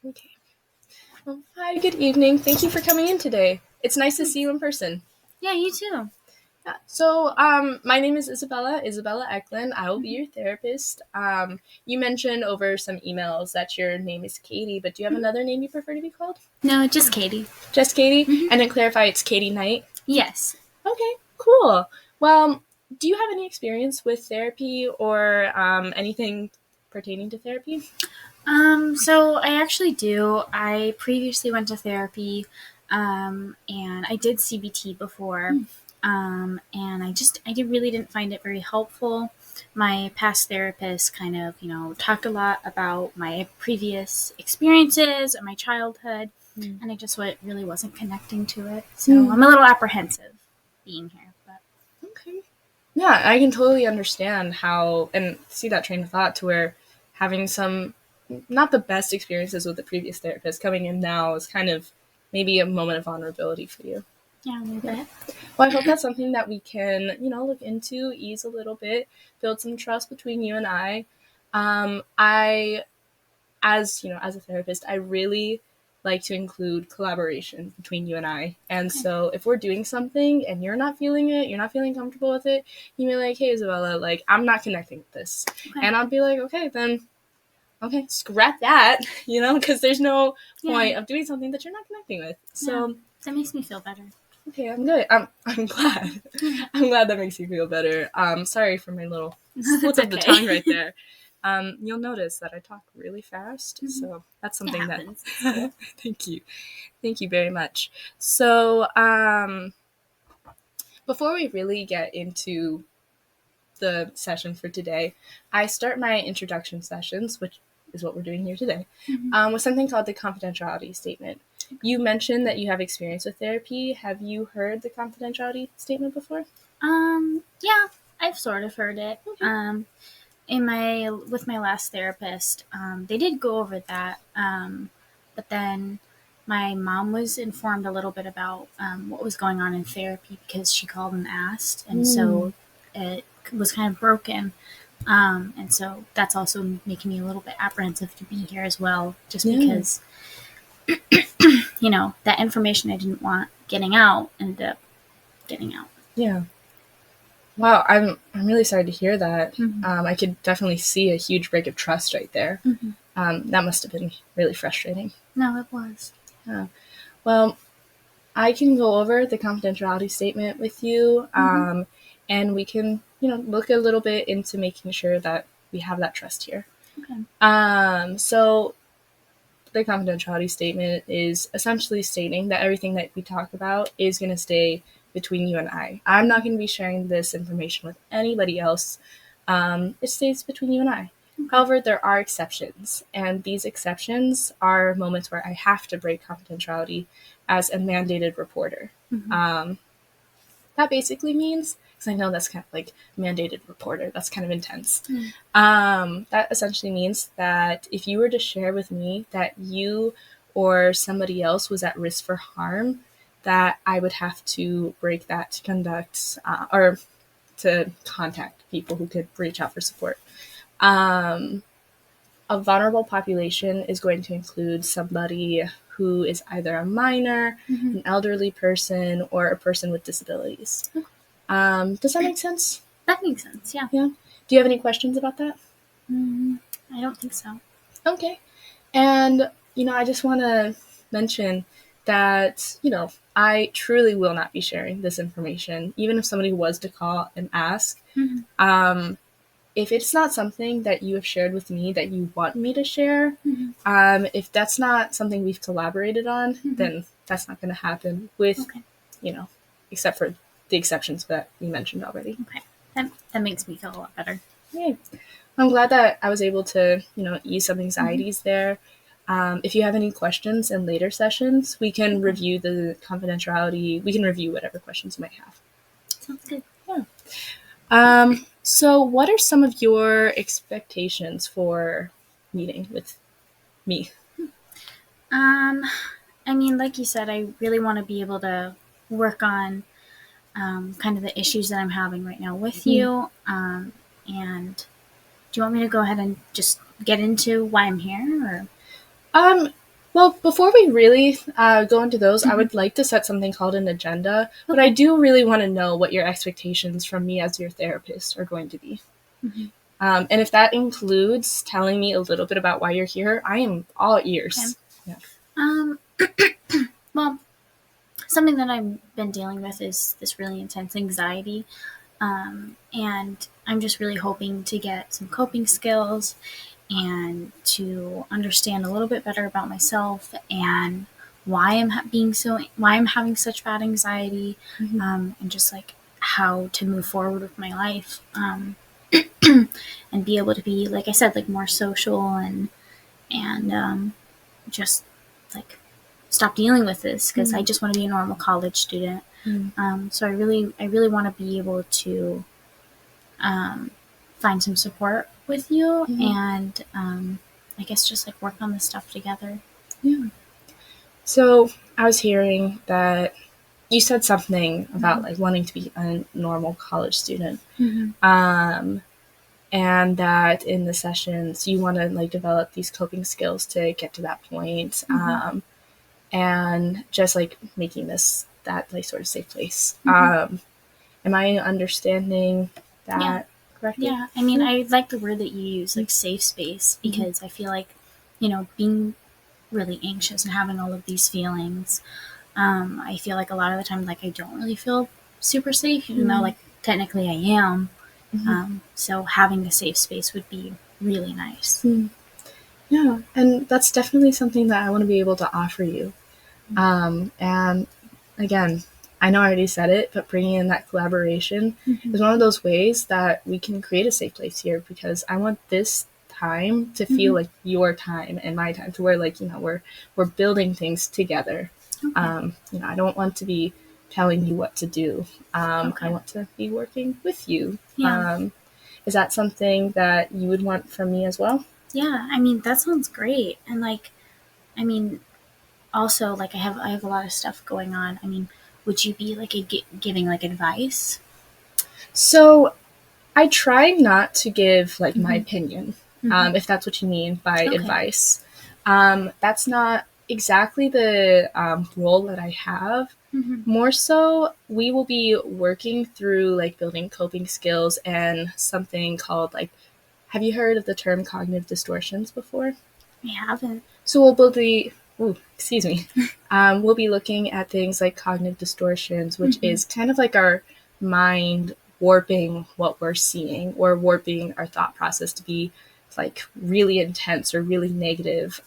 Okay. Well, hi, good evening. Thank you for coming in today. It's nice to see you in person. Yeah, you too. Yeah. So, my name is Isabella Eklund. I will be your therapist. You mentioned over some emails that your name is Katie, but do you have another name you prefer to be called? No, just Katie. Just Katie? And then clarify it's Katie Knight? Yes. Okay, cool. Well, do you have any experience with therapy or anything pertaining to therapy? So I actually do. I previously went to therapy, and I did CBT before, and really didn't find it very helpful. My past therapist kind of, talked a lot about my previous experiences and my childhood, and I just really wasn't connecting to it. So I'm a little apprehensive being here, but Okay. Yeah, I can totally understand how and see that train of thought to where having some not the best experiences with the previous therapist coming in now is kind of maybe a moment of vulnerability for you. yeah, a little bit. Well, I hope that's something that we can, look into, ease a little bit, build some trust between you and I. I as a therapist, I really like to include collaboration between you and I. And so if we're doing something and you're not feeling it, you're not feeling comfortable with it, you may be like, hey, Isabella, like, I'm not connecting with this. Okay. And I'll be like, okay, then, okay, scrap that, because there's no point of doing something that you're not connecting with. So, that makes me feel better. okay, I'm good. I'm glad. I'm glad that makes you feel better. Sorry for my little slip of the tongue right there. You'll notice that I talk really fast, so that's something that. Thank you, thank you very much. So, before we really get into the session for today, I start my introduction sessions, which is what we're doing here today, with something called the confidentiality statement. You mentioned that you have experience with therapy. Have you heard the confidentiality statement before? Yeah, I've sort of heard it. Okay. With my last therapist, they did go over that, but then my mom was informed a little bit about what was going on in therapy because she called and asked, and so it was kind of broken. And so that's also making me a little bit apprehensive to be here as well, just because that information I didn't want getting out ended up getting out. Yeah. Wow, I'm really sorry to hear that. I could definitely see a huge break of trust right there. That must have been really frustrating. No, it was. Yeah. Well, I can go over the confidentiality statement with you, and we can, look a little bit into making sure that we have that trust here. Okay. So the confidentiality statement is essentially stating that everything that we talk about is going to stay between you and I. I'm not going to be sharing this information with anybody else. It stays between you and I. However, there are exceptions, and these exceptions are moments where I have to break confidentiality as a mandated reporter. That basically means, because I know that's kind of like mandated reporter, that's kind of intense. That essentially means that if you were to share with me that you or somebody else was at risk for harm, that I would have to break that to conduct or to contact people who could reach out for support. A vulnerable population is going to include somebody who is either a minor, an elderly person, or a person with disabilities. Does that make sense? That makes sense, yeah. Yeah. Do you have any questions about that? I don't think so. Okay. And, I just want to mention that, I truly will not be sharing this information, even if somebody was to call and ask. If it's not something that you have shared with me that you want me to share, if that's not something we've collaborated on, then that's not going to happen with, except for the exceptions that you mentioned already. Okay. That makes me feel a lot better. Yay. I'm glad that I was able to, ease some anxieties there. If you have any questions in later sessions, we can review the confidentiality. We can review whatever questions you might have. Sounds good. Yeah. So what are some of your expectations for meeting with me? I mean, like you said, I really want to be able to work on kind of the issues that I'm having right now with you. And do you want me to go ahead and just get into why I'm here? Or? Well, before we really go into those, I Mhm. would like to set something called an agenda, but Okay. I do really want to know what your expectations from me as your therapist are going to be. Mhm. And if that includes telling me a little bit about why you're here, I am all ears. Um, well, something that I've been dealing with is this really intense anxiety. And I'm just really hoping to get some coping skills and to understand a little bit better about myself and why I'm having such bad anxiety, Mhm. and just like how to move forward with my life, and be able to be, like I said, like more social and just like stop dealing with this because I just want to be a normal college student. Mm. So I really want to be able to um, find some support with you Mhm. and I guess just like work on this stuff together. Yeah. So I was hearing that you said something about like wanting to be a normal college student, Mm-hmm. and that in the sessions you want to like develop these coping skills to get to that point, and just like making this that like sort of safe place. Mm-hmm. Am I understanding Yeah. that correctly? Yeah. I mean, I like the word that you use, like safe space, Mhm. because I feel like, being really anxious and having all of these feelings, I feel like a lot of the time, like, I don't really feel super safe, even though, like, technically I am. Mhm. So having a safe space would be really nice. Mm. Yeah, and that's definitely something that I want to be able to offer you. And again, I know I already said it, but bringing in that collaboration Mm-hmm. is one of those ways that we can create a safe place here because I want this time to feel Mm-hmm. like your time and my time to where like, we're building things together. Okay. I don't want to be telling you what to do. I Okay. want to be working with you. Yeah. Is that something that you would want from me as well? Yeah. I mean, that sounds great. And like, I mean, also like I have a lot of stuff going on. I mean, would you be like giving like advice? So I try not to give like my Mm-hmm. opinion, Mm-hmm. if that's what you mean by Okay. advice. That's not exactly the role that I have. Mm-hmm. More so, we will be working through like building coping skills and something called like, have you heard of the term cognitive distortions before? I haven't. So excuse me. We'll be looking at things like cognitive distortions, which Mm-hmm. is kind of like our mind warping what we're seeing or warping our thought process to be like really intense or really negative.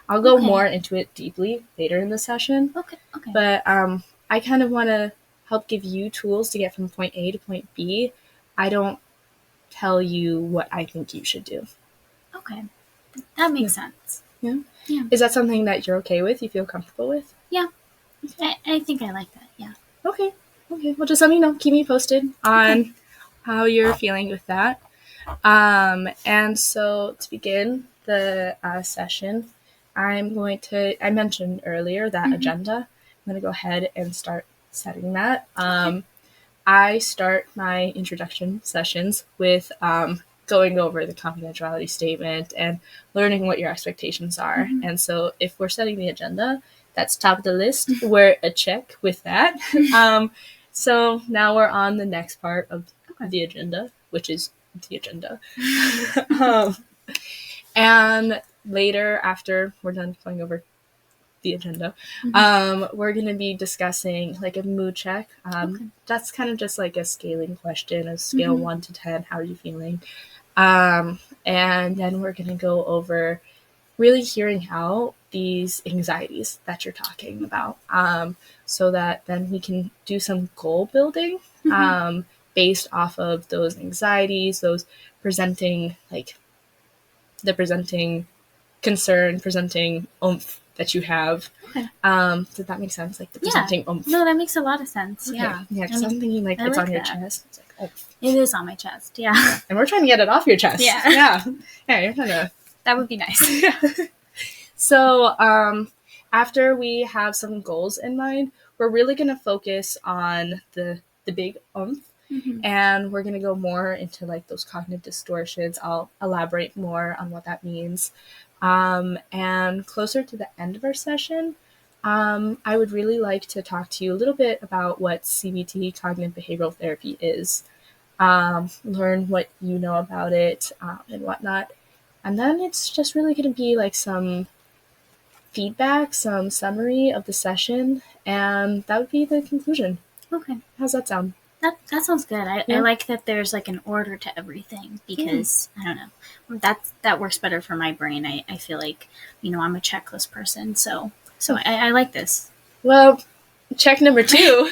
I'll go Okay. more into it deeply later in the session, Okay. Okay. but I kind of want to help give you tools to get from point A to point B. I don't tell you what I think you should do. Okay. That Yeah. makes sense. Yeah. Yeah. Is that something that you're okay with? You feel comfortable with? Yeah. I think I like that. Yeah. Okay. Okay. Well, just let me know. Keep me posted Okay. on how you're feeling with that. And so to begin the session, I mentioned earlier that Mm-hmm. agenda. I'm going to go ahead and start setting that. Okay. I start my introduction sessions with going over the confidentiality statement and learning what your expectations are. Mm-hmm. And so, if we're setting the agenda, that's top of the list. We're a check with that. So now we're on the next part of Okay. the agenda, which is the agenda. um, and later, after we're done going over the agenda, Mm-hmm. we're going to be discussing like a mood check. Okay. That's kind of just like a scaling question, a scale Mm-hmm. 1 to 10. How are you feeling? And then we're going to go over really hearing out these anxieties that you're talking about, so that then we can do some goal building, Mm-hmm. based off of those anxieties, those presenting like the presenting concern, presenting oomph that you have. Okay. Did that make sense? Like the Yeah. presenting oomph. No, that makes a lot of sense. Okay. Yeah. Yeah, I because I'm mean, thinking like I it's like on your that. chest. It's like oomph. It is on my chest. Yeah. And we're trying to get it off your chest. Yeah. Yeah. Yeah, you're trying to. That would be nice. Yeah. So, after we have some goals in mind, we're really going to focus on the big oomph, Mm-hmm. and we're going to go more into like those cognitive distortions. I'll elaborate more on what that means. And closer to the end of our session, I would really like to talk to you a little bit about what CBT, cognitive behavioral therapy, is, learn what you know about it, and whatnot. And then it's just really going to be like some feedback, some summary of the session, and that would be the conclusion. Okay. How's that sound? That sounds good. I Yeah. like that there's like an order to everything because I don't know. That works better for my brain. I feel like, I'm a checklist person. So I like this. Well, check number 2.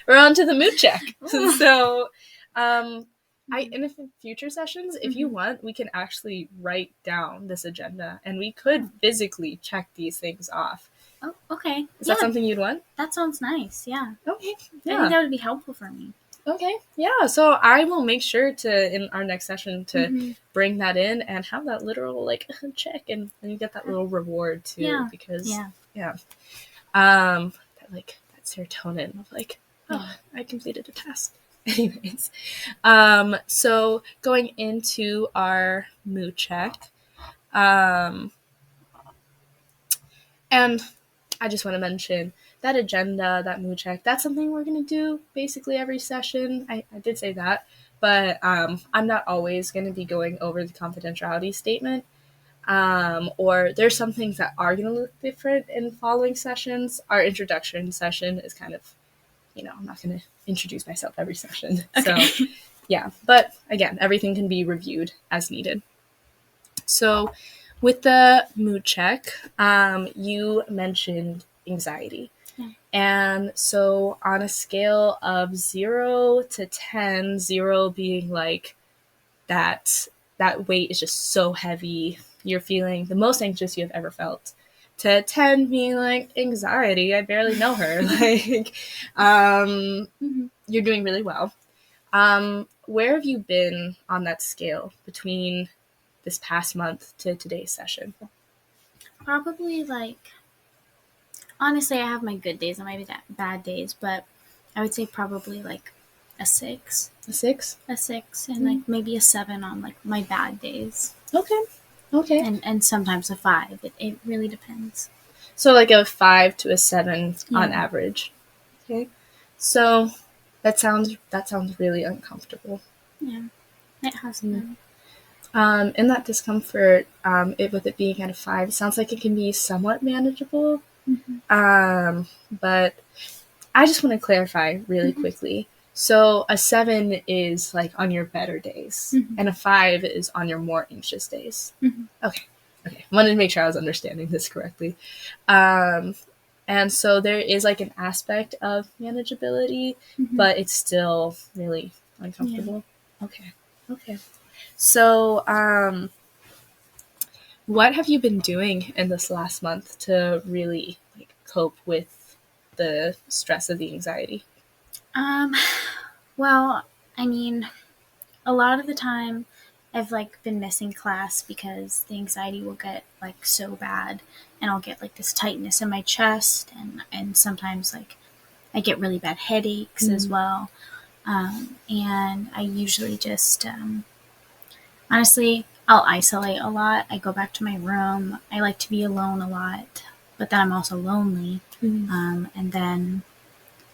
We're on to the mood check. So, in future sessions, if you want, we can actually write down this agenda and we could physically check these things off. Oh, okay. Is that something you'd want? That sounds nice. Yeah. Okay. I think that would be helpful for me. Okay. Yeah. So I will make sure to, in our next session, to bring that in and have that literal like check, and you get that little reward too. Yeah. Because yeah. That serotonin of like, I completed a task. Anyways, so going into our mood check, and I just want to mention that agenda, that mood check, that's something we're going to do basically every session. I did say that, but I'm not always going to be going over the confidentiality statement. Or there's some things that are going to look different in following sessions. Our introduction session is kind of, I'm not going to introduce myself every session. Okay. So, yeah. But again, everything can be reviewed as needed. So, with the mood check, you mentioned anxiety. Yeah. And so on a scale of 0 to 10, 0 being like that weight is just so heavy, you're feeling the most anxious you've ever felt, to 10 being like anxiety, I barely know her. Like, you're doing really well. Where have you been on that scale between this past month to today's session? Probably like, honestly, I have my good days and my bad days, but I would say probably like a 6. A 6? A 6, and like maybe a 7 on like my bad days. Okay. And sometimes a 5. It really depends. So like a 5 to a 7 on average. Okay. So that sounds really uncomfortable. Yeah, it has been. And that discomfort, with it being at a 5, it sounds like it can be somewhat manageable. But I just want to clarify really quickly. So a 7 is like on your better days, and a 5 is on your more anxious days. Okay. Wanted to make sure I was understanding this correctly. And so there is like an aspect of manageability, but it's still really uncomfortable. Yeah. Okay. So, what have you been doing in this last month to really like cope with the stress of the anxiety? Well, I mean, a lot of the time I've like been missing class because the anxiety will get like so bad, and I'll get like this tightness in my chest, and sometimes like I get really bad headaches as well. And I usually just, honestly, I'll isolate a lot. I go back to my room. I like to be alone a lot, but then I'm also lonely. And then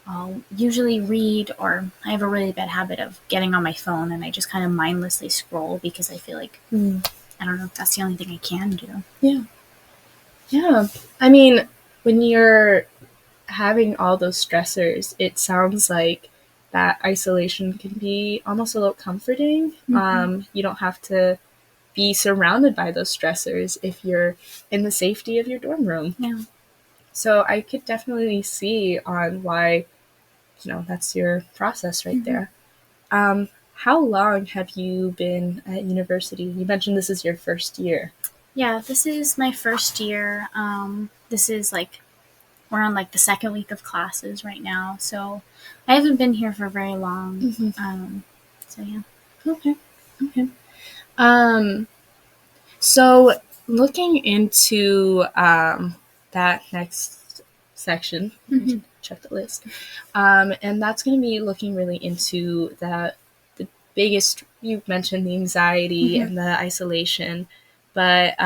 I'll usually read, or I have a really bad habit of getting on my phone and I just kind of mindlessly scroll because I feel like, I don't know, that's the only thing I can do. Yeah. I mean, when you're having all those stressors, it sounds like that isolation can be almost a little comforting. You don't have to be surrounded by those stressors if you're in the safety of your dorm room. Yeah. So I could definitely see on why, that's your process right there. How long have you been at university? You mentioned this is your first year. Yeah, this is my first year. This is like, we're on like the second week of classes right now, so I haven't been here for very long. So yeah. Okay. So looking into that next section, check the list, and that's going to be looking really into the biggest. You mentioned the anxiety and the isolation, but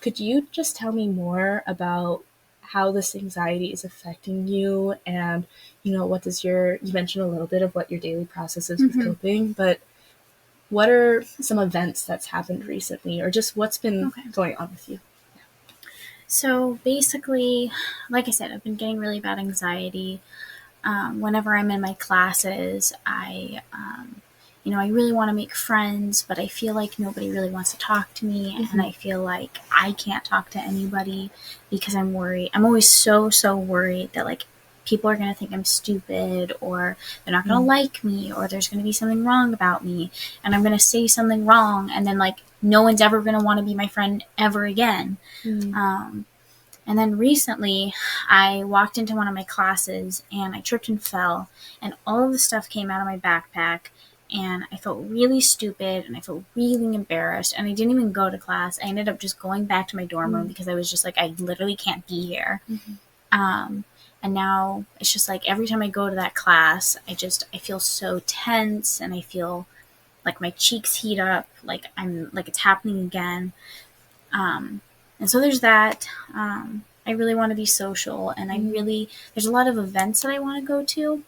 Could you just tell me more about how this anxiety is affecting you, and what does you mentioned a little bit of what your daily process is with coping, but what are some events that's happened recently, or just what's been going on with you? So basically, like I said, I've been getting really bad anxiety. Whenever I'm in my classes, I really want to make friends, but I feel like nobody really wants to talk to me, and I feel like I can't talk to anybody because I'm worried. I'm always so, so worried that, like, people are going to think I'm stupid, or they're not going to like me, or there's going to be something wrong about me, and I'm going to say something wrong, and then, like, no one's ever going to want to be my friend ever again. And then recently, I walked into one of my classes and I tripped and fell, and all of the stuff came out of my backpack. And I felt really stupid and I felt really embarrassed. And I didn't even go to class. I ended up just going back to my dorm room because I was just like, I literally can't be here. And now it's just like every time I go to that class, I feel so tense and I feel like my cheeks heat up, like it's happening again. And so there's that. I really want to be social, and there's a lot of events that I want to go to,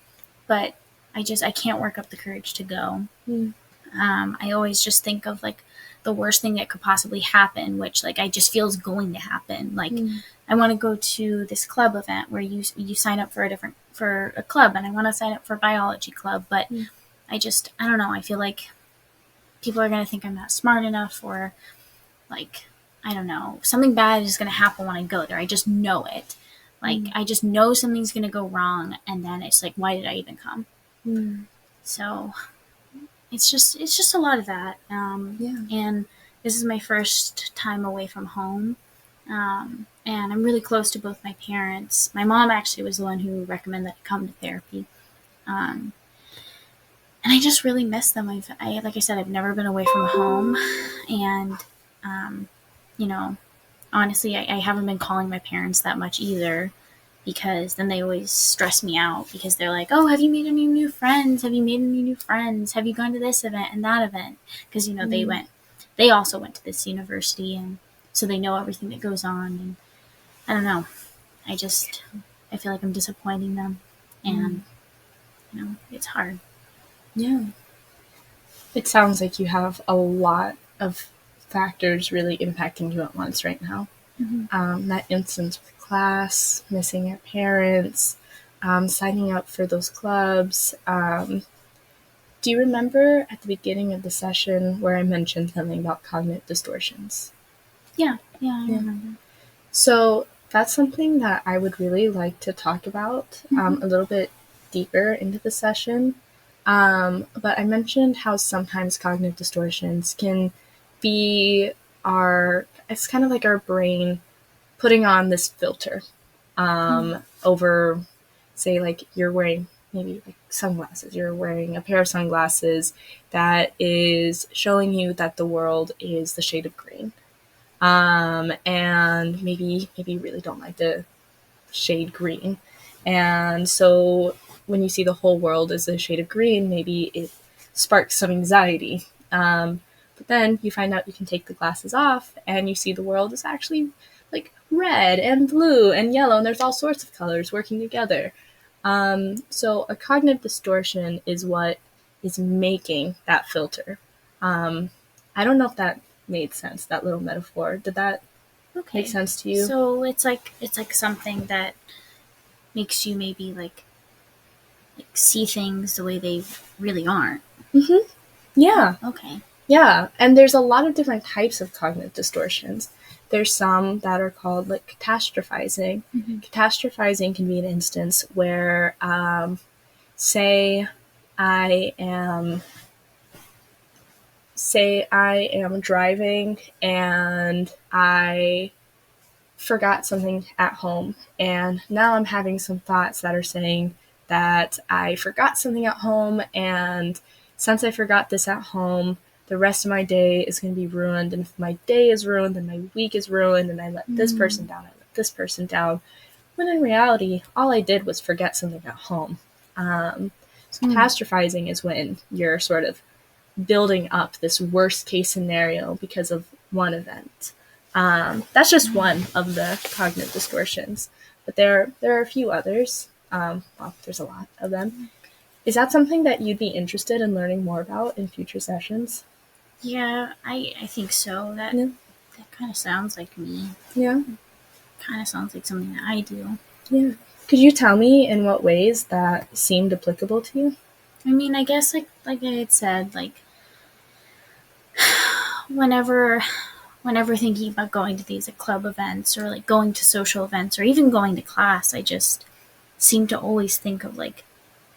but I can't work up the courage to go. I always just think of like the worst thing that could possibly happen, which like I just feel is going to happen. Like I want to go to this club event where you sign up for a club, and I want to sign up for a biology club, but I don't know. I feel like people are going to think I'm not smart enough, or like, I don't know, something bad is going to happen when I go there. I just know it. Like, I just know something's going to go wrong, and then it's like, why did I even come? So it's just a lot of that. And this is my first time away from home. And I'm really close to both my parents. My mom actually was the one who recommended that I come to therapy. And I just really miss them. Like I said, I've never been away from home, and honestly, I haven't been calling my parents that much either, because then they always stress me out because they're like, oh, have you made any new friends? Have you made any new friends? Have you gone to this event and that event? Because, they also went to this university, and so they know everything that goes on. And I don't know. I feel like I'm disappointing them, and, it's hard. Yeah. It sounds like you have a lot of factors really impacting you at once right now. That instance with class, missing your parents, signing up for those clubs. Do you remember at the beginning of the session where I mentioned something about cognitive distortions? Yeah, I remember. So that's something that I would really like to talk about a little bit deeper into the session. But I mentioned how sometimes cognitive distortions can be it's kind of like our brain putting on this filter over, say, like you're wearing maybe like sunglasses. You're wearing a pair of sunglasses that is showing you that the world is the shade of green. And maybe you really don't like the shade green. And so when you see the whole world as a shade of green, maybe it sparks some anxiety. But then you find out you can take the glasses off and you see the world is actually like red and blue and yellow, and there's all sorts of colors working together. So a cognitive distortion is what is making that filter. I don't know if that made sense, that little metaphor. Did that make sense to you? So it's like something that makes you maybe like see things the way they really aren't. Yeah. Okay. Yeah, and there's a lot of different types of cognitive distortions. There's some that are called like catastrophizing. Catastrophizing can be an instance where, say I am driving and I forgot something at home, and now I'm having some thoughts that are saying that I forgot something at home, and since I forgot this at home, the rest of my day is going to be ruined, and if my day is ruined, then my week is ruined, and I let this person down, I let this person down, when in reality, all I did was forget something at home. So catastrophizing is when you're sort of building up this worst case scenario because of one event. That's just one of the cognitive distortions, but there are a few others. Well, there's a lot of them. Is that something that you'd be interested in learning more about in future sessions? Yeah, I think so. Yeah. That kind of sounds like me. Yeah. Kind of sounds like something that I do. Yeah. Could you tell me in what ways that seemed applicable to you? I mean, I guess like I had said, like whenever thinking about going to these like, club events or like going to social events or even going to class, I just seem to always think of like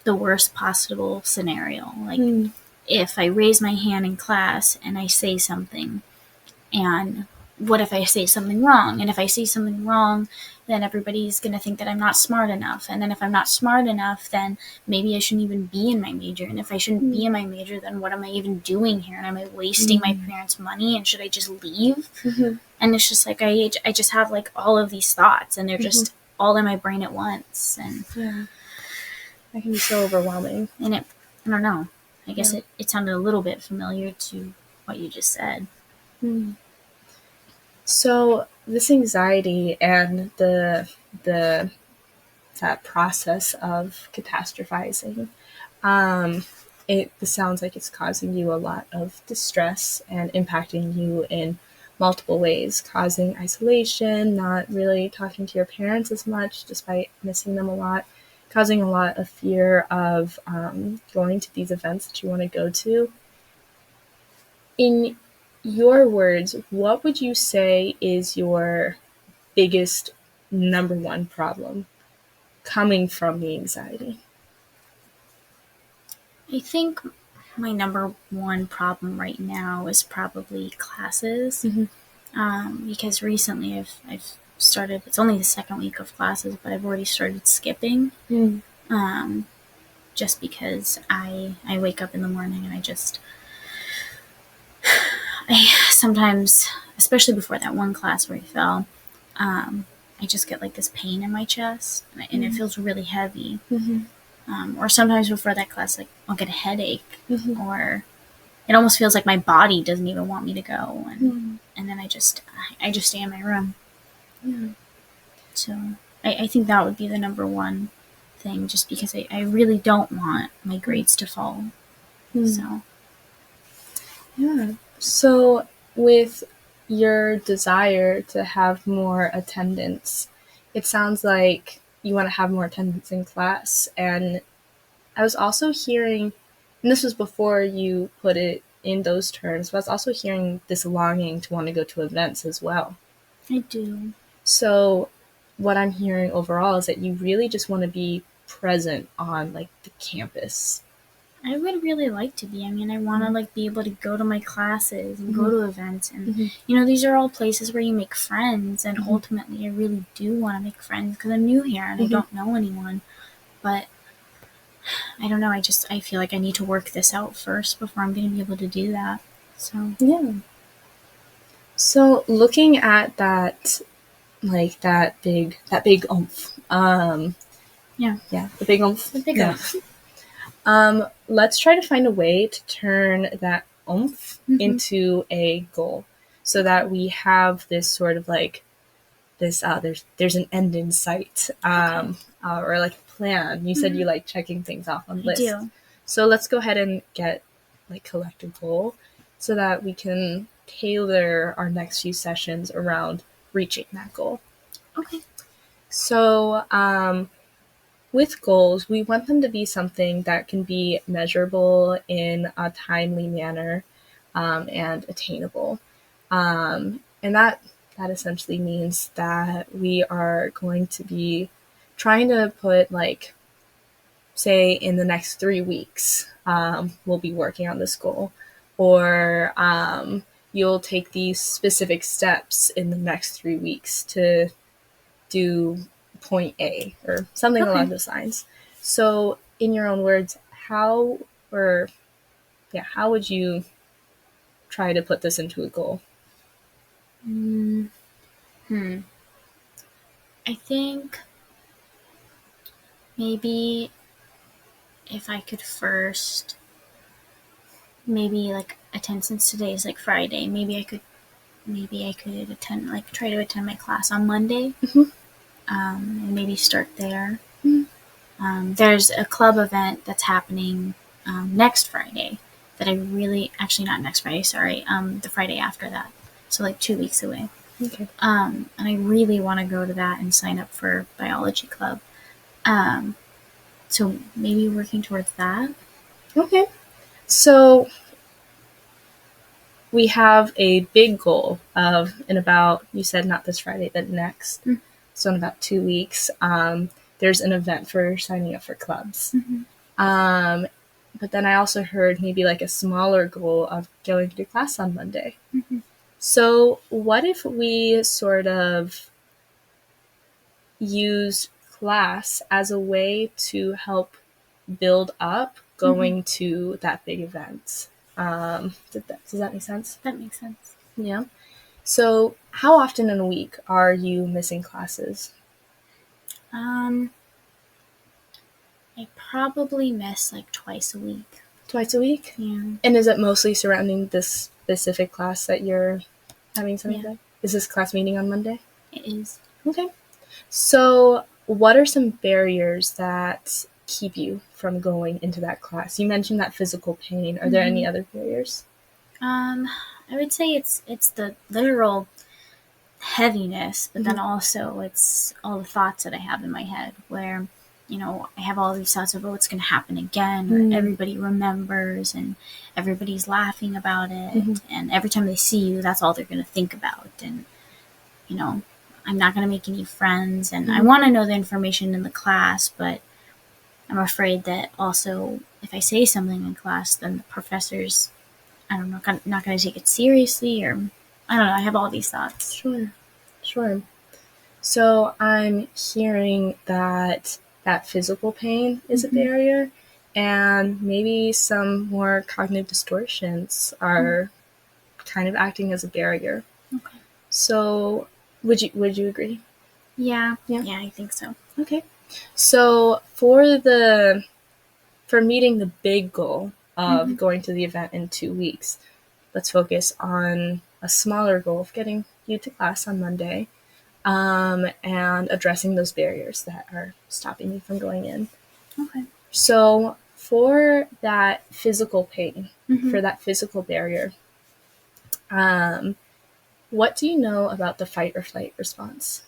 the worst possible scenario. Like if I raise my hand in class and I say something, and what if I say something wrong? And if I say something wrong, then everybody's going to think that I'm not smart enough. And then if I'm not smart enough, then maybe I shouldn't even be in my major. And if I shouldn't be in my major, then what am I even doing here? And am I wasting my parents' money? And should I just leave? And it's just like I just have like all of these thoughts, and they're just all in my brain at once. And that can be so overwhelming. And I don't know. I guess it sounded a little bit familiar to what you just said. So this anxiety and that process of catastrophizing, it sounds like it's causing you a lot of distress and impacting you in multiple ways, causing isolation, not really talking to your parents as much despite missing them a lot, causing a lot of fear of going to these events that you want to go to. In your words, what would you say is your biggest number one problem coming from the anxiety? I think my number one problem right now is probably classes. Because recently I've started, it's only the second week of classes, but I've already started skipping. Just because I wake up in the morning and I sometimes, especially before that one class where I fell, I just get like this pain in my chest, and it feels really heavy. Or sometimes before that class, like I'll get a headache, or it almost feels like my body doesn't even want me to go, and then I just stay in my room. So I think that would be the number one thing, just because I really don't want my grades to fall. So So with your desire to have more attendance, it sounds like you want to have more attendance in class. And I was also hearing, and this was before you put it in those terms, but I was also hearing this longing to want to go to events as well. I do. So what I'm hearing overall is that you really just want to be present on like the campus. I would really like to be. I mean, I want to like be able to go to my classes and go to events, and these are all places where you make friends. And ultimately, I really do want to make friends because I'm new here and I don't know anyone. But I don't know. I feel like I need to work this out first before I'm going to be able to do that. So So looking at that, like that big oomph. The big oomph. The big oomph. Let's try to find a way to turn that oomph into a goal, so that we have this sort of like this. There's an end in sight, or like a plan. You said you like checking things off on lists. I do. So let's go ahead and collect a goal, so that we can tailor our next few sessions around reaching that goal. Okay. So, with goals, we want them to be something that can be measurable in a timely manner, and attainable. And that essentially means that we are going to be trying to put, like, say in the next 3 weeks, we'll be working on this goal, or you'll take these specific steps in the next 3 weeks to do point A, or something along those lines. So in your own words, how would you try to put this into a goal? I think maybe if I could first, maybe like attend, since today is like Friday, maybe I could maybe I could try to attend my class on Monday, Mhm. and maybe start there. Mhm. There's a club event that's happening next Friday that I really, actually not next Friday, sorry, the Friday after that. So like 2 weeks away. Okay. And I really want to go to that and sign up for biology club. Um, so maybe working towards that. Okay. So we have a big goal of, in about, you said not this Friday, but next. Mm. So in about 2 weeks, there's an event for signing up for clubs. Mm-hmm. But then I also heard maybe like a smaller goal of going to class on Monday. Mm-hmm. So what if we sort of use class as a way to help build up going to that big event? Does that make sense? That makes sense. Yeah. So how often in a week are you missing classes? Um, I probably miss like twice a week. Twice a week? Yeah. And is it mostly surrounding this specific class that you're having something Yeah. with? Is this class meeting on Monday? It is. Okay. So, what are some barriers that keep you from going into that class? You mentioned that physical pain. Are there any other barriers? Um, I would say it's the literal heaviness, but then also it's all the thoughts that I have in my head where, I have all these thoughts of, oh, it's going to happen again, or everybody remembers and everybody's laughing about it. And every time they see you, that's all they're going to think about. And, I'm not going to make any friends. And I want to know the information in the class, but I'm afraid that also if I say something in class, then the professors, I don't know, not going to take it seriously, or I don't know. I have all these thoughts. Sure. So I'm hearing that physical pain is a barrier, and maybe some more cognitive distortions are kind of acting as a barrier. Okay. So would you agree? Yeah. Yeah. Yeah, I think so. Okay. So for meeting the big goal of going to the event in 2 weeks, let's focus on a smaller goal of getting you to class on Monday, and addressing those barriers that are stopping you from going in. Okay. So for that physical pain, for that physical barrier, what do you know about the fight or flight response?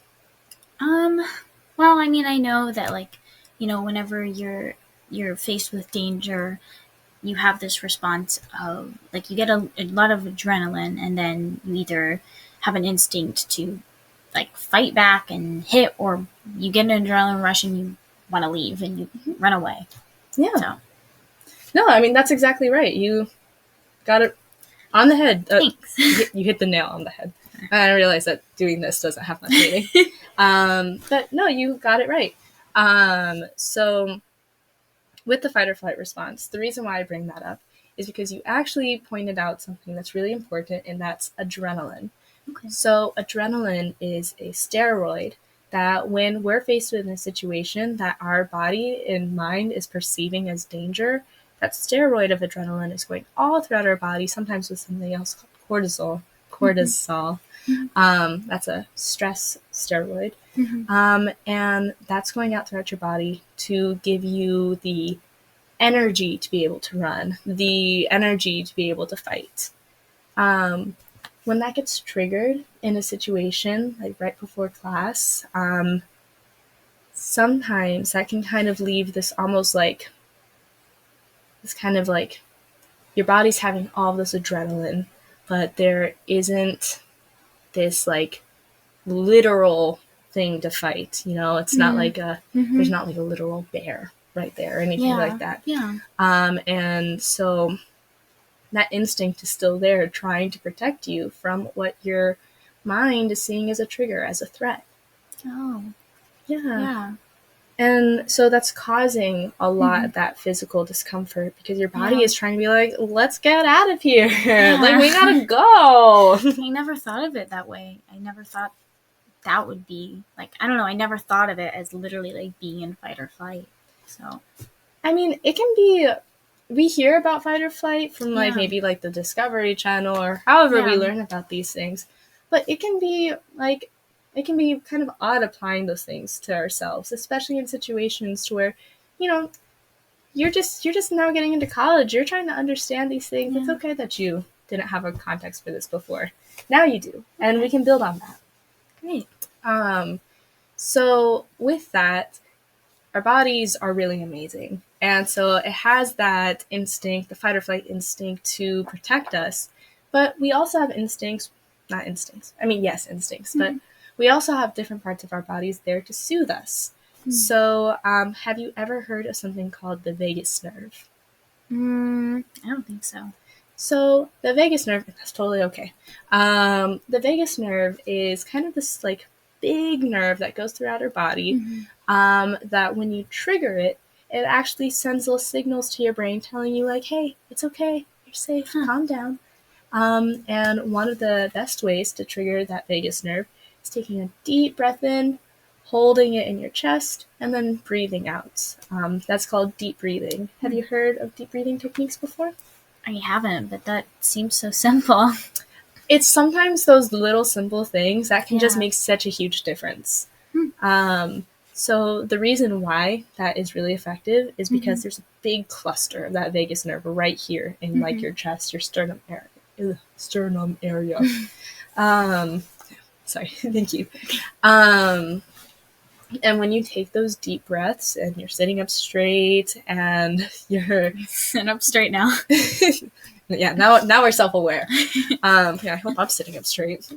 Well, I mean, I know that whenever you're faced with danger, you have this response of like you get a lot of adrenaline, and then you either have an instinct to like fight back and hit, or you get an adrenaline rush and you want to leave and you run away. Yeah. So No, I mean, that's exactly right. You got it on the head. thanks. You hit the nail on the head. I realize that doing this doesn't have much meaning. But no, you got it right. So with the fight or flight response, the reason why I bring that up is because you actually pointed out something that's really important, and that's adrenaline. Okay. So adrenaline is a steroid that when we're faced with a situation that our body and mind is perceiving as danger, that steroid of adrenaline is going all throughout our body, sometimes with something else called cortisol. That's a stress steroid. And that's going out throughout your body to give you the energy to be able to run, the energy to be able to fight. When that gets triggered in a situation, like right before class, sometimes that can kind of leave this almost like, this kind of like, your body's having all this adrenaline, but there isn't this like literal thing to fight. It's not like there's not like a literal bear right there or anything like that. Yeah. And so that instinct is still there, trying to protect you from what your mind is seeing as a trigger, as a threat. Oh. Yeah. Yeah. And so that's causing a lot of that physical discomfort, because your body is trying to be like, let's get out of here. Like, we gotta go. I never thought of it that way. I never thought that would be like, I don't know, I never thought of it as literally like being in fight or flight. So I mean, it can be, we hear about fight or flight from like Yeah. maybe like the Discovery Channel or however we learn about these things. But it can be kind of odd applying those things to ourselves, especially in situations where, you're just now getting into college. You're trying to understand these things. Yeah. It's okay that you didn't have a context for this before. Now you do, and we can build on that. Great. So with that, our bodies are really amazing. And so it has that instinct, the fight or flight instinct to protect us. But we also have instincts, not instincts. I mean, yes, instincts, but we also have different parts of our bodies there to soothe us. So have you ever heard of something called the vagus nerve? I don't think so. So the vagus nerve, that's totally okay. The vagus nerve is kind of this like big nerve that goes throughout our body. That when you trigger it, it actually sends little signals to your brain telling you like, hey, it's okay, you're safe, calm down. And one of the best ways to trigger that vagus nerve is taking a deep breath in, holding it in your chest, and then breathing out. That's called deep breathing. Have you heard of deep breathing techniques before? I haven't, but that seems so simple. It's sometimes those little simple things that can just make such a huge difference. So the reason why that is really effective is because there's a big cluster of that vagus nerve right here in like your chest, your sternum area. Sorry, thank you. And when you take those deep breaths and you're sitting up straight and you're Sit up straight now. Yeah, now we're self-aware. I hope I'm sitting up straight.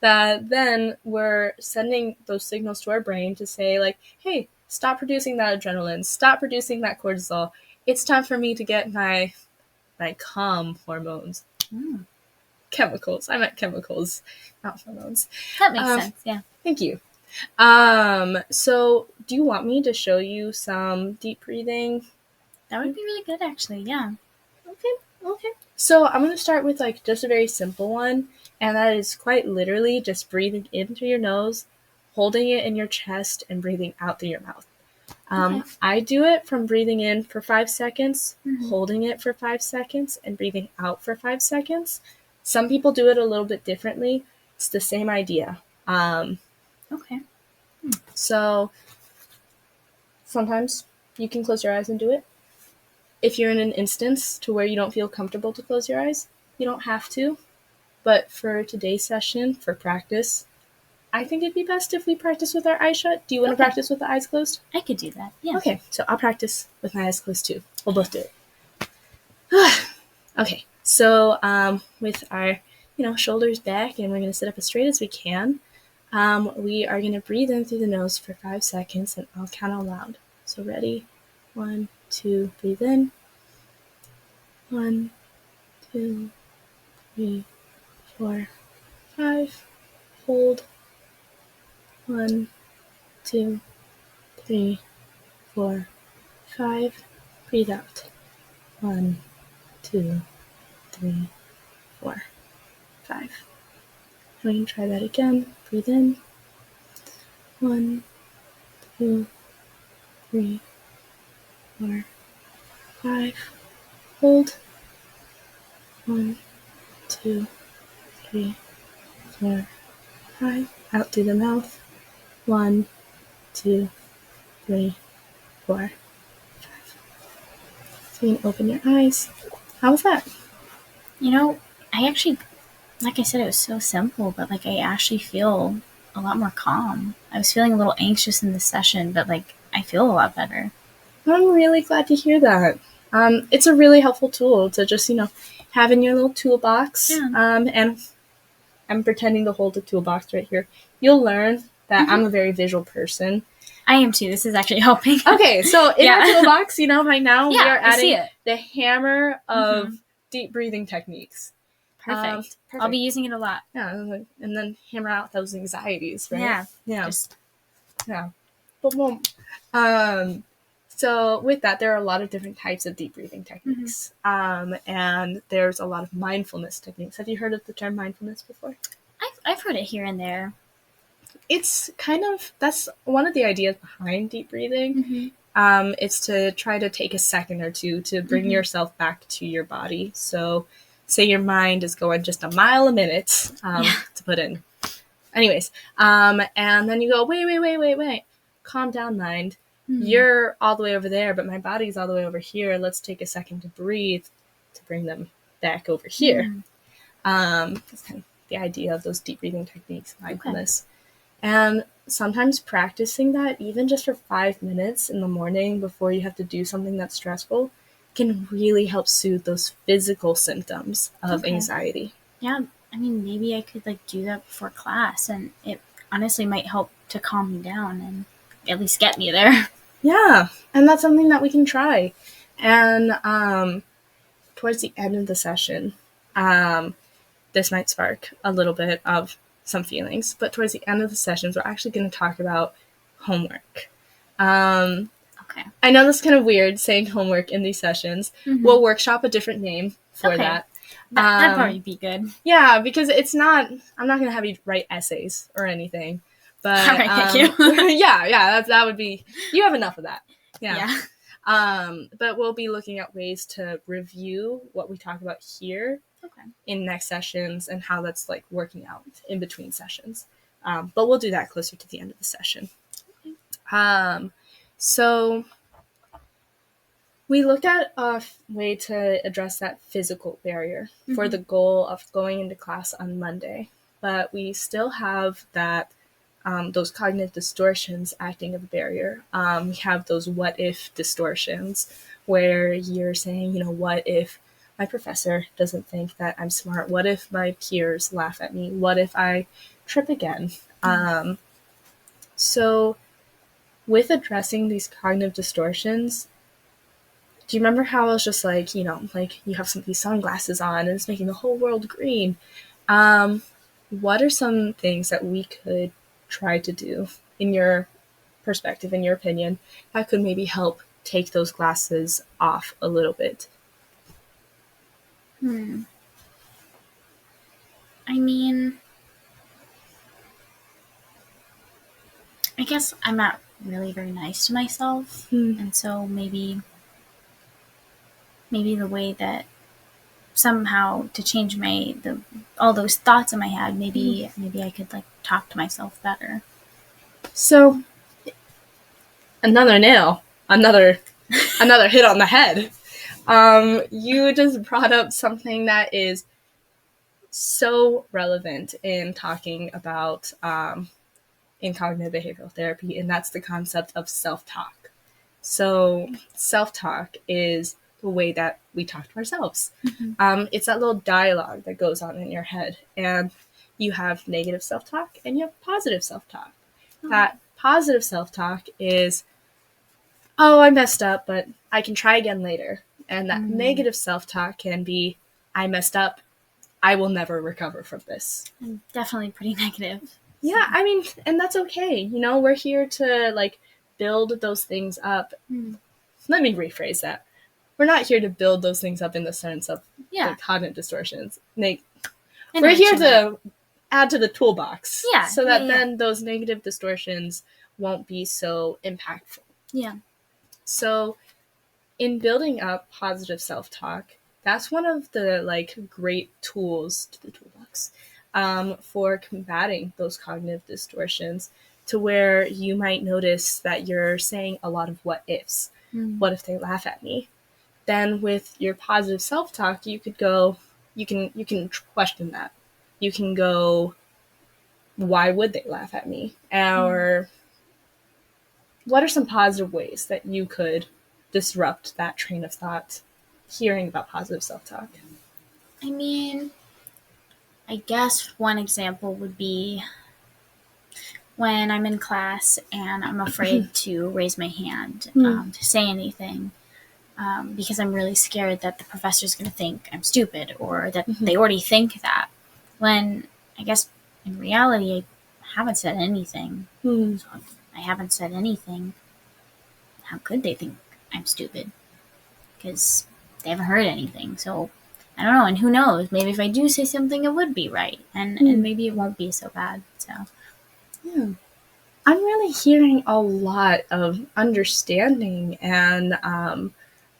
That then we're sending those signals to our brain to say like, hey, stop producing that adrenaline, stop producing that cortisol. It's time for me to get my calm hormones. Chemicals. I meant chemicals, not hormones. That makes sense, yeah. Thank you. So do you want me to show you some deep breathing? That would be really good, actually, yeah. Okay. So I'm going to start with like just a very simple one, and that is quite literally just breathing in through your nose, holding it in your chest, and breathing out through your mouth. I do it from breathing in for 5 seconds, holding it for 5 seconds, and breathing out for 5 seconds. Some people do it a little bit differently. It's the same idea. Okay. So sometimes you can close your eyes and do it. If you're in an instance to where you don't feel comfortable to close your eyes, you don't have to. But for today's session, for practice, I think it'd be best if we practice with our eyes shut. Do you want to practice with the eyes closed? I could do that, yeah. Okay, so I'll practice with my eyes closed too. We'll both do it. Okay, so with our shoulders back, and we're going to sit up as straight as we can. We are going to breathe in through the nose for 5 seconds, and I'll count out loud. So ready? 1, 2, breathe in. 1, 2, 3, 4, 5. Hold. 1, 2, 3, 4, 5. Breathe out. 1, 2, 3, 4, 5. We can try that again. Breathe in. 1, 2, 3, 4, 5. Hold. 1, 2, 3, 4, 5. Out through the mouth. 1, 2, 3, 4, 5. So you can open your eyes. How was that? I actually, like I said, it was so simple, but like I actually feel a lot more calm. I was feeling a little anxious in this session, but like I feel a lot better. I'm really glad to hear that. It's a really helpful tool to just, have in your little toolbox. Yeah. And I'm pretending to hold the toolbox right here. You'll learn that I'm a very visual person. I am too. This is actually helping. Okay, so in our toolbox, right now we are adding the hammer of deep breathing techniques. Perfect. I'll be using it a lot. Yeah, and then hammer out those anxieties, right? Yeah. Yeah. Boom. So with that, there are a lot of different types of deep breathing techniques. And there's a lot of mindfulness techniques. Have you heard of the term mindfulness before? I've heard it here and there. It's that's one of the ideas behind deep breathing. It's to try to take a second or two to bring yourself back to your body. So say your mind is going just a mile a minute, to put in. Anyways, and then you go, wait. Calm down, mind. You're all the way over there, but my body's all the way over here. Let's take a second to breathe to bring them back over here. That's kind of the idea of those deep breathing techniques, mindfulness. Okay. And sometimes practicing that, even just for 5 minutes in the morning before you have to do something that's stressful, can really help soothe those physical symptoms of anxiety. Yeah, I mean, maybe I could do that before class, and it honestly might help to calm me down and at least get me there. Yeah, and that's something that we can try. And towards the end of the session, this might spark a little bit of some feelings, but towards the end of the sessions, we're actually going to talk about homework. Okay. I know this is kind of weird saying homework in these sessions. We'll workshop a different name for that. That'd probably be good. Yeah, because I'm not going to have you write essays or anything. But, all right, thank you. that would be, you have enough of that. Yeah. But we'll be looking at ways to review what we talk about here in next sessions and how that's working out in between sessions. But we'll do that closer to the end of the session. So we looked at a way to address that physical barrier for the goal of going into class on Monday, but we still have that those cognitive distortions acting as a barrier. We have those what if distortions where you're saying, what if my professor doesn't think that I'm smart? What if my peers laugh at me? What if I trip again? So with addressing these cognitive distortions, do you remember how I was just you have these sunglasses on and it's making the whole world green? What are some things that we could try to do, in your perspective, in your opinion, that could maybe help take those glasses off a little bit? I mean, I guess I'm not really very nice to myself, and so maybe the way that somehow to change all those thoughts in my head, maybe I could talk to myself better. So another nail, another hit on the head. You just brought up something that is so relevant in talking about in cognitive behavioral therapy, and that's the concept of self-talk. So self-talk is the way that we talk to ourselves. It's that little dialogue that goes on in your head, and you have negative self-talk and you have positive self-talk. That positive self-talk is, oh, I messed up, but I can try again later. And that negative self-talk can be, I messed up, I will never recover from this. I'm definitely pretty negative. Yeah, I mean, and that's okay. We're here to build those things up. Let me rephrase that. We're not here to build those things up in the sense of cognitive distortions. We're here to add to the toolbox. So that then those negative distortions won't be so impactful. Yeah. So in building up positive self-talk, that's one of the great tools to the toolbox for combating those cognitive distortions, to where you might notice that you're saying a lot of what ifs. What if they laugh at me? Then with your positive self-talk, you could go, you can question that. You can go, why would they laugh at me? Or what are some positive ways that you could disrupt that train of thought hearing about positive self-talk? I mean, I guess one example would be when I'm in class and I'm afraid to raise my hand to say anything because I'm really scared that the professor's going to think I'm stupid, or that they already think that. When I guess in reality, I haven't said anything. So if I haven't said anything, how could they think I'm stupid? Because they haven't heard anything. So I don't know, and who knows? Maybe if I do say something, it would be right, and maybe it won't be so bad. So yeah, I'm really hearing a lot of understanding and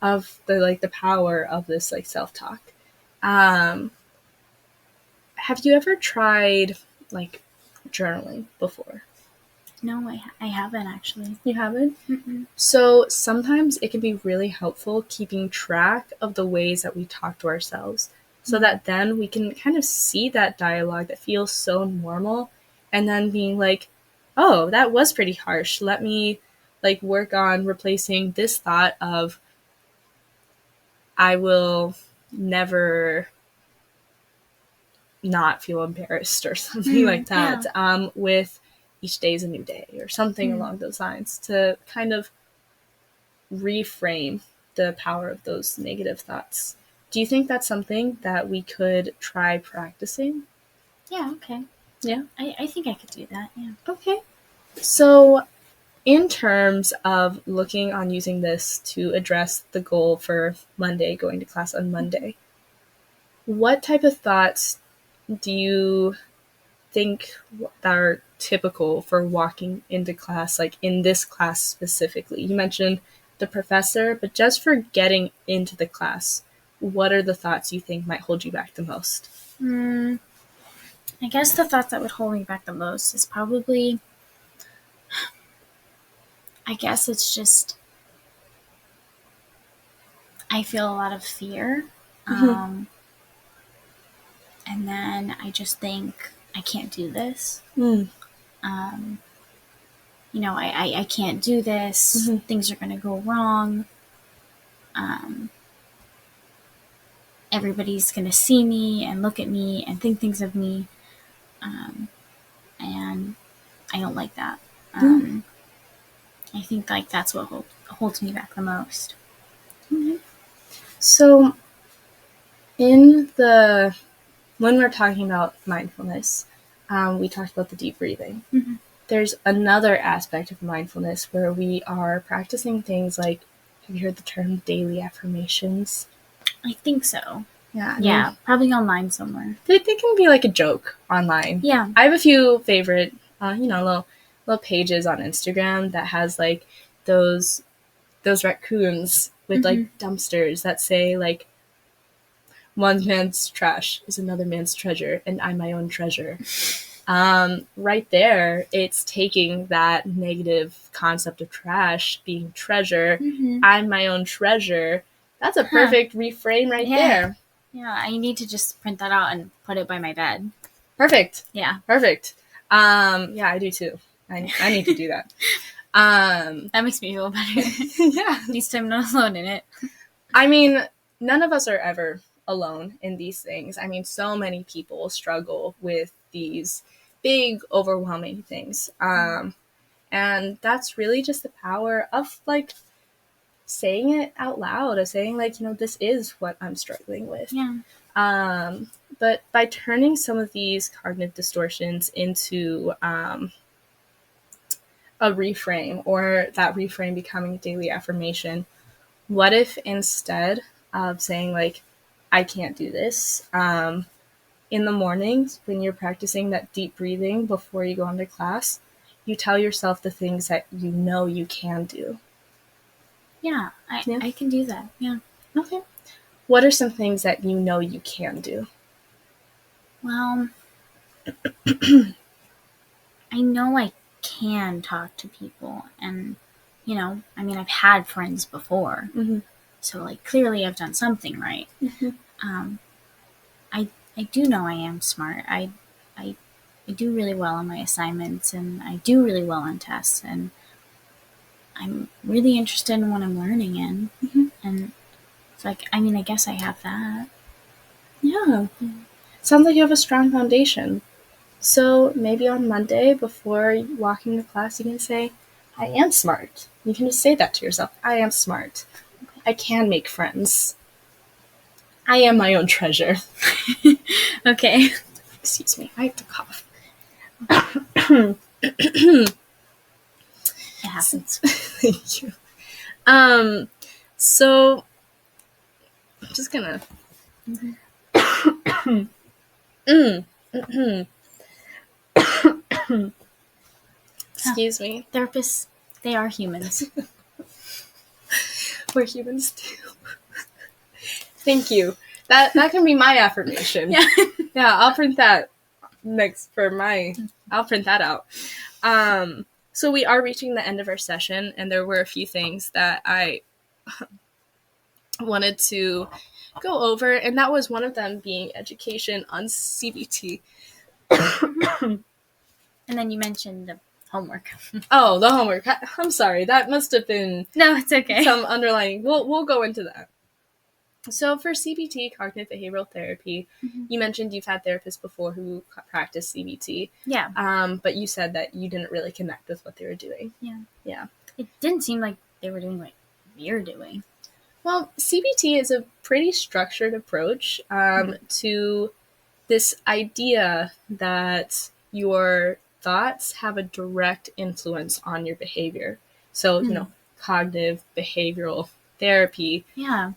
of the power of this self-talk. Have you ever tried, like, journaling before? No, I haven't actually. You haven't? Mm-mm. So sometimes it can be really helpful keeping track of the ways that we talk to ourselves so that then we can kind of see that dialogue that feels so normal and then being like, oh, that was pretty harsh. Let me like work on replacing this thought of I will never not feel embarrassed or something like that with each day is a new day or something along those lines to kind of reframe the power of those negative thoughts. Do you think that's something that we could try practicing? Yeah, okay. Yeah. I think I could do that, yeah. Okay. So, in terms of looking on using this to address the goal for Monday, going to class on Monday, what type of thoughts do you think that are typical for walking into class, like in this class specifically? You mentioned the professor, but just for getting into the class, what are the thoughts you think might hold you back the most? I guess the thought that would hold me back the most is probably, I guess it's just, I feel a lot of fear. And then I just think, I can't do this. I can't do this. Things are going to go wrong. Everybody's going to see me and look at me and think things of me. And I don't like that. I think like that's what holds me back the most. So, when we're talking about mindfulness, we talked about the deep breathing. There's another aspect of mindfulness where we are practicing things like, have you heard the term daily affirmations? I think so. Yeah. Yeah, probably online somewhere. They can be like a joke online. Yeah. I have a few favorite, little pages on Instagram that has like those raccoons with like dumpsters that say like, one man's trash is another man's treasure, and I'm my own treasure. Right there, it's taking that negative concept of trash being treasure. I'm my own treasure. That's a perfect reframe right there. Yeah, I need to just print that out and put it by my bed. Perfect. Yeah. Perfect. Yeah, I do too. I need to do that. That makes me feel better. Yeah. At least I'm not alone in it. I mean, none of us are ever alone in these things. I mean, so many people struggle with these big, overwhelming things. And that's really just the power of like saying it out loud, of saying like, this is what I'm struggling with. Yeah. But by turning some of these cognitive distortions into a reframe, or that reframe becoming a daily affirmation, what if instead of saying like, I can't do this, in the mornings when you're practicing that deep breathing before you go into class, you tell yourself the things that you know you can do. Yeah, I can do that. Yeah. Okay. What are some things that you know you can do? Well, I know I can talk to people, and I've had friends before, so like clearly I've done something right. I do know I am smart. I do really well on my assignments, and I do really well on tests, and I'm really interested in what I'm learning in, and it's like, I guess I have that. Yeah. Sounds like you have a strong foundation. So maybe on Monday, before walking to class, you can say, I am smart. You can just say that to yourself. I am smart. I can make friends. I am my own treasure. Okay. Excuse me, I have to cough. It happens. Thank you. So I'm just gonna. Excuse me. Therapists, they are humans. We're humans too. Thank you. That can be my affirmation. Yeah. Yeah, I'll print that next for I'll print that out. So we are reaching the end of our session, and there were a few things that I wanted to go over, and that was one of them being education on CBT. And then you mentioned the homework. Oh, the homework. I'm sorry. That must have been No, it's okay. some underlying. We'll go into that. So for CBT, cognitive behavioral therapy, you mentioned you've had therapists before who practice CBT. Yeah. But you said that you didn't really connect with what they were doing. Yeah. Yeah. It didn't seem like they were doing what you're doing. Well, CBT is a pretty structured approach to this idea that your thoughts have a direct influence on your behavior. So, you know, cognitive behavioral therapy. Yeah.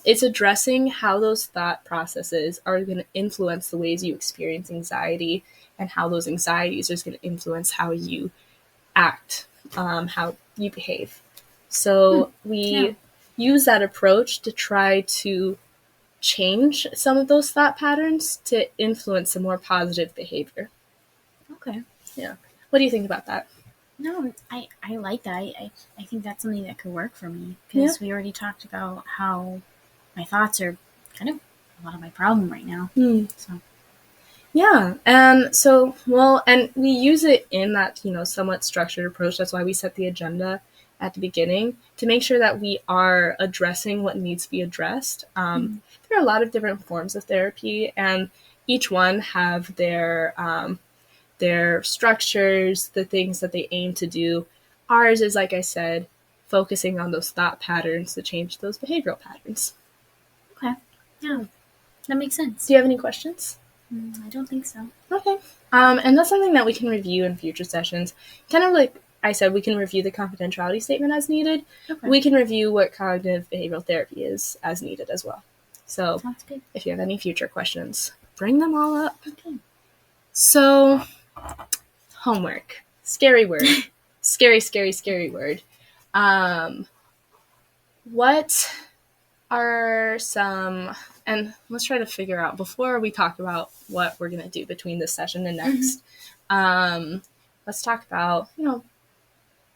It's addressing how those thought processes are going to influence the ways you experience anxiety, and how those anxieties are going to influence how you act, how you behave. So we use that approach to try to change some of those thought patterns to influence a more positive behavior. Okay. Yeah. What do you think about that? No, I like that. I think that's something that could work for me, because we already talked about how my thoughts are kind of a lot of my problem right now. So. Yeah. And so, and we use it in that, somewhat structured approach. That's why we set the agenda at the beginning, to make sure that we are addressing what needs to be addressed. There are a lot of different forms of therapy, and each one have their structures, the things that they aim to do. Ours is, like I said, focusing on those thought patterns to change those behavioral patterns. Okay. Yeah, that makes sense. Do you have any questions? I don't think so. Okay. And that's something that we can review in future sessions. Kind of like I said, we can review the confidentiality statement as needed. Okay. We can review what cognitive behavioral therapy is as needed as well. So sounds good. If you have any future questions, bring them all up. Okay. So, homework. Scary word. Scary, scary, scary word. What are some, and let's try to figure out, before we talk about what we're going to do between this session and next, let's talk about,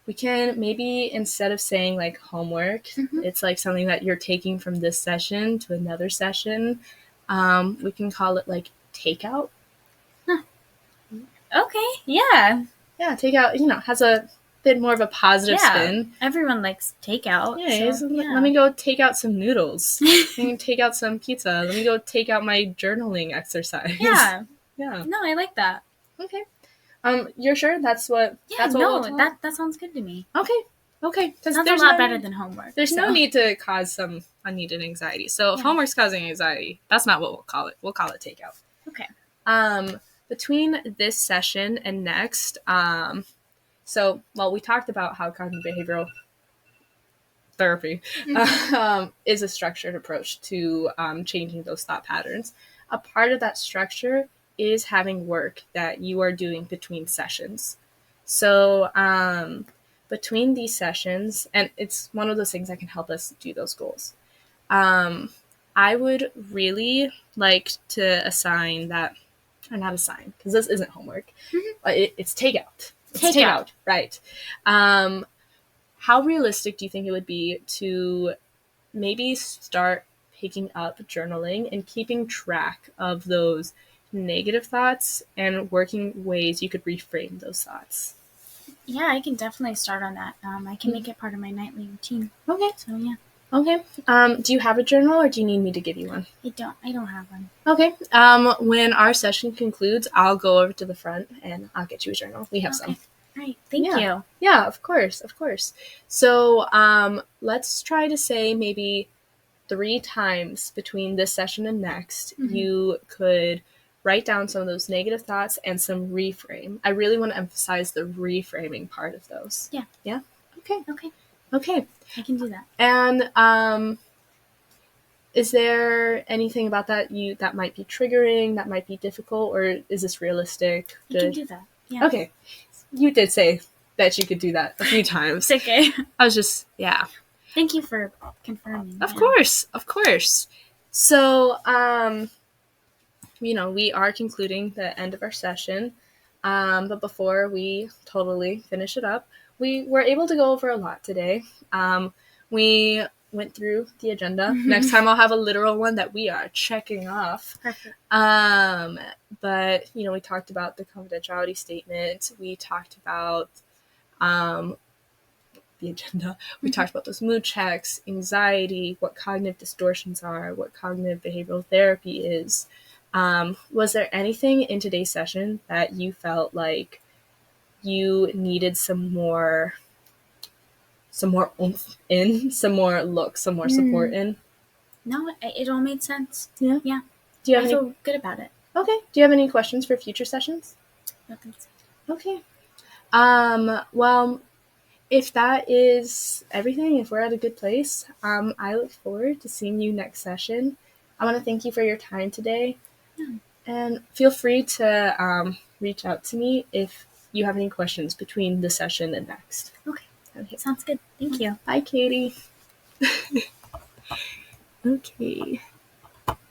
we can maybe, instead of saying like homework, it's like something that you're taking from this session to another session. We can call it like takeout. Huh. Okay, yeah. Yeah, takeout, has a bit more of a positive spin. Everyone likes takeout. Yeah, so, let me go take out some noodles. Let me take out some pizza. Let me go take out my journaling exercise. Yeah. Yeah. No, I like that. Okay. You're sure that's what? Yeah, that's what that sounds good to me. Okay. Sounds a lot better than homework. There's no need to cause some unneeded anxiety. So if homework's causing anxiety, that's not what we'll call it. We'll call it takeout. Okay. Between this session and next, we talked about how cognitive behavioral therapy is a structured approach to changing those thought patterns. A part of that structure is having work that you are doing between sessions. So between these sessions, and it's one of those things that can help us do those goals, I would really like to assign that, or not assign, because this isn't homework, but it's takeout. Takeout, right. How realistic do you think it would be to maybe start picking up journaling and keeping track of those negative thoughts and working ways you could reframe those thoughts? Yeah, I can definitely start on that. I can make it part of my nightly routine. Okay. So, yeah. Okay. Do you have a journal, or do you need me to give you one? I don't have one. Okay. When our session concludes, I'll go over to the front and I'll get you a journal. We have some. All right. Thank you. Yeah, of course. So, let's try to say maybe 3 times between this session and next, you could write down some of those negative thoughts and some reframe. I really want to emphasize the reframing part of those. Yeah. Yeah? Okay. I can do that. And is there anything about that that might be triggering, that might be difficult, or is this realistic? I can do that. Yeah. Okay. You did say that you could do that a few times. It's okay. I was just, yeah. Thank you for confirming. Of course. So, we are concluding the end of our session. But before we totally finish it up, we were able to go over a lot today. We went through the agenda. Next time I'll have a literal one that we are checking off. Perfect. But, we talked about the confidentiality statement. We talked about the agenda. We talked about those mood checks, anxiety, what cognitive distortions are, what cognitive behavioral therapy is. Was there anything in today's session that you felt like you needed some more oomph in, some more support in? No, it all made sense. Yeah. Yeah. Do you I have feel good about it. Okay. Do you have any questions for future sessions? Nothing. Okay. Well, if that is everything, if we're at a good place, I look forward to seeing you next session. I want to thank you for your time today. Yeah. And feel free to reach out to me if you have any questions between this session and next. Okay. Sounds good. Thank you. Bye, Katie. Okay.